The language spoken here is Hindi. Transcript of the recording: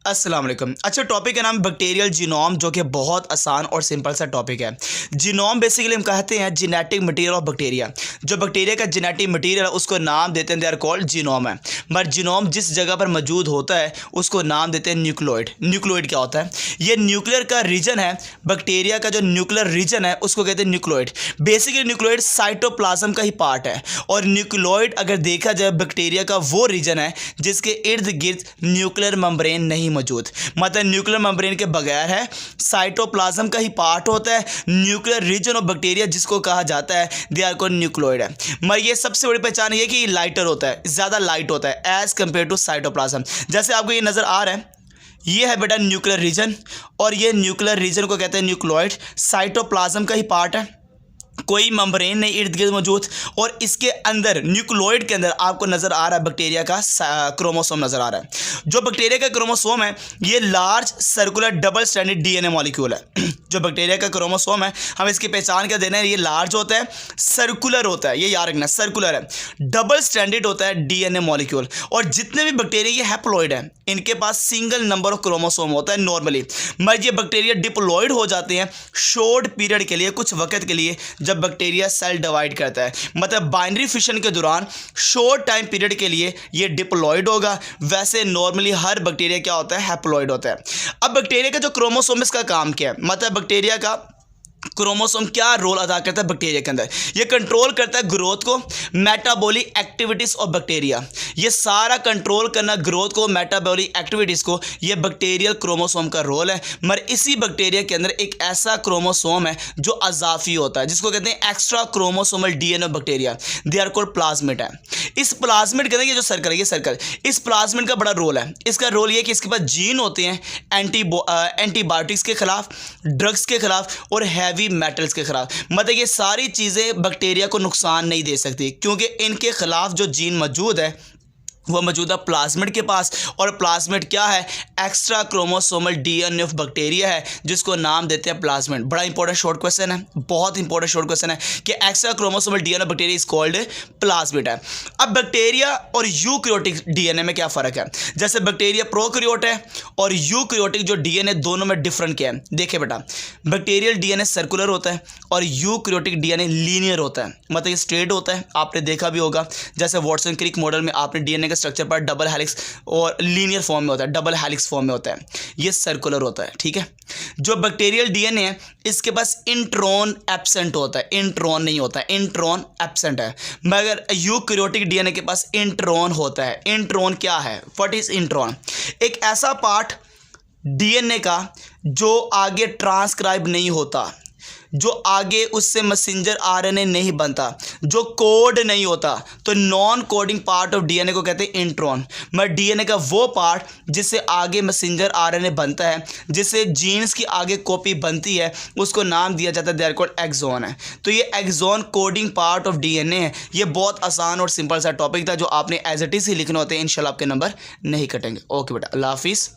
अस्सलाम वालेकुम। अच्छा, टॉपिक का नाम बैक्टीरियल जीनोम, जो कि बहुत आसान और सिंपल सा टॉपिक है। जीनोम बेसिकली हम कहते हैं जेनेटिक मटेरियल ऑफ बैक्टीरिया। जो बैक्टीरिया का जेनेटिक मटेरियल है उसको नाम देते हैं, दे आर कॉल्ड जीनोम है। बट जीनोम जिस जगह पर मौजूद होता है उसको नाम देते हैं न्यूक्लियोइड। न्यूक्लियोइड क्या होता है? ये न्यूक्लियर का रीजन है। बैक्टीरिया का जो न्यूक्लियर रीजन है उसको कहते हैं न्यूक्लियोइड। बेसिकली न्यूक्लियोइड साइटोप्लाज्म का ही पार्ट है। और न्यूक्लियोइड अगर देखा जाए बैक्टीरिया का वो रीजन है जिसके इर्द गिर्द न्यूक्लियर मेम्ब्रेन नहीं मौजूद, मतलब न्यूक्लियर मेम्ब्रेन के बगैर है, साइटोप्लाज्म का ही पार्ट होता है। न्यूक्लियर रीजन ऑफ बैक्टीरिया जिसको कहा जाता है दे आर कॉल्ड न्यूक्लियोइड है। मगर ये सबसे बड़ी पहचान ये कि लाइटर होता है, ज़्यादा लाइट होता है एज कंपेयर टू साइटोप्लाज्म। जैसे आपको ये नज़र आ रहा है, ये है बेटा न्यूक्लियर रीजन, और ये न्यूक्लियर रीजन को कहते हैं न्यूक्लियोइड। साइटोप्लाज्म का ही पार्ट है, कोई मेम्ब्रेन नहीं इर्द गिर्द मौजूद। और इसके अंदर न्यूक्लियोइड के अंदर आपको नज़र आ रहा है बैक्टीरिया का क्रोमोसोम नज़र आ रहा है। जो बैक्टीरिया का क्रोमोसोम है ये large circular double stranded DNA molecule है। जो बैक्टीरिया का क्रोमोसोम है हम इसकी पहचान क्या देना है, ये लार्ज होता है, सर्कुलर होता है, ये याद रखना सर्कुलर है, डबल स्ट्रैंडेड होता है डीएनए मॉलिक्यूल। और जितने भी बैक्टीरिया ये हैप्लॉइड है इनके पास सिंगल नंबर ऑफ क्रोमोसोम होता है नॉर्मली। मगर ये बैक्टीरिया डिप्लॉइड हो जाते हैं शॉर्ट पीरियड के लिए, कुछ वक्त के लिए, जब बैक्टीरिया सेल डिवाइड करता है। मतलब बाइनरी फिशन के दौरान शॉर्ट टाइम पीरियड के लिए ये डिप्लॉइड होगा। वैसे नॉर्मली हर बैक्टीरिया क्या होता है, हैप्लॉइड होता है। अब बैक्टीरिया का जो क्रोमोसोम इसका काम क्या है, मतलब बैक्टीरिया का क्रोमोसोम क्या रोल अदा करता है बैक्टीरिया के अंदर? ये कंट्रोल करता है ग्रोथ को, मेटाबॉलिक एक्टिविटीज़ ऑफ बैक्टीरिया। ये सारा कंट्रोल करना ग्रोथ को, मेटाबॉलिक एक्टिविटीज़ को, ये बैक्टीरियल क्रोमोसोम का रोल है। मगर इसी बैक्टीरिया के अंदर एक ऐसा क्रोमोसोम है जो अजाफी होता है, जिसको कहते हैं extra chromosomal DNA of bacteria, they are called plasmid है। इस प्लाज्मिड के अंदर ये जो सर्कल है, ये सर्कल, इस प्लाज्मिड का बड़ा रोल है। इसका रोल ये कि इसके पास जीन होते हैं एंटीबायोटिक्स के खिलाफ, ड्रग्स के खिलाफ और हैवी मेटल्स के खिलाफ। मतलब ये सारी चीज़ें बैक्टीरिया को नुकसान नहीं दे सकती, क्योंकि इनके खिलाफ जो जीन मौजूद है वो मौजूदा प्लाज्मिड के पास। और प्लाज्मिड क्या है? Extra chromosomal DNA of bacteria है, जिसको नाम देते हैं प्लाज्मिड। बड़ा इंपॉर्टेंट शॉर्ट क्वेश्चन है, बहुत इंपॉर्टेंट शॉर्ट क्वेश्चन है कि extra chromosomal DNA of bacteria is called plasmid है। अब बैक्टीरिया और यूकैरियोटिक डीएनए में क्या फ़र्क है? जैसे बैक्टीरिया प्रोकैरियोट है और यूकैरियोटिक जो डीएनए, दोनों में डिफरेंट क्या है? देखिए बेटा, बैक्टीरियल डीएनए सर्कुलर होता है और यूकैरियोटिक डीएनए लीनियर होता है, मतलब ये स्ट्रेट होता है। आपने देखा भी होगा, जैसे वॉटसन क्रिक मॉडल में आपने डीएनए का स्ट्रक्चर पर डबल हेलिक्स और लीनियर फॉर्म में होता है, डबल हेलिक्स फॉर्म में होता है, ये सर्कुलर होता है। ठीक है, जो बैक्टीरियल डीएनए है इसके पास इंट्रॉन एब्सेंट होता है, इंट्रॉन नहीं होता है, इंट्रॉन एब्सेंट है। मगर यूकैरियोटिक डीएनए के पास इंट्रॉन होता है। इंट्रॉन क्या है? What is intron? एक ऐसा पार्ट डीएनए का जो आगे ट्रांसक्राइब नहीं होता, जो आगे उससे मैसेंजर आरएनए नहीं बनता, जो कोड नहीं होता, तो non coding part of DNA को कहते हैं इंट्रॉन। मगर डीएनए का वो पार्ट जिससे आगे मैसेंजर आरएनए बनता है, जिससे जीन्स की आगे कॉपी बनती है, उसको नाम दिया जाता है दे आर कॉल्ड एक्सॉन है। तो ये exon coding part of DNA है। ये बहुत आसान और सिंपल सा टॉपिक था जो आपने एज इट इज ही लिखना होता है। इंशाल्लाह आपके नंबर नहीं कटेंगे। ओके बेटा, अल्लाह हाफिज़।